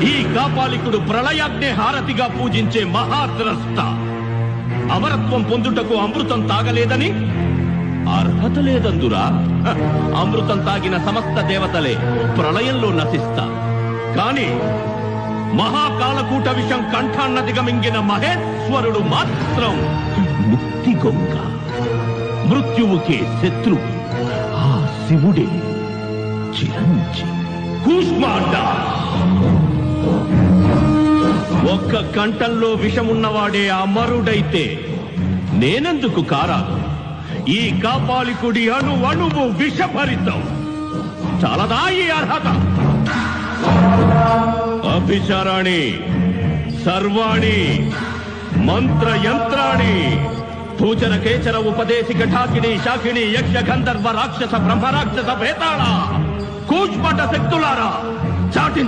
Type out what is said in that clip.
ఈ కాపాలికుడు ప్రళయాగ్నే హారతిగా పూజించే మహాద్రష్ట. అమరత్వం పొందుటకు అమృతం తాగలేదని అర్హత లేదందురా. అమృతం తాగిన సమస్త దేవతలే ప్రళయంలో నశిస్తా. కాని మహాకాలకూట విషం కంఠాన్నదిగమింగిన మహేశ్వరుడు మాత్రం ముక్తి గొంగ, మృత్యువుకే శత్రువు. ఆ శివుడే చిరంజీవి కూష్మాండ. ఒక్క కంఠంలో విషమున్నవాడే అమరుడైతే నేనెందుకు కారాదు? ఈ కాపాలికుడి అణువు విషభరితం. చాలదా ఈ అర్హత? అభిచారాణి సర్వాణి మంత్రయంత్రాణి పూజన కేచర ఉపదేశిక ఠాకిని శాకిని యక్ష గంధర్వ రాక్షస బ్రహ్మరాక్షస భేతాళ కూష్మట శక్తులారా చాటి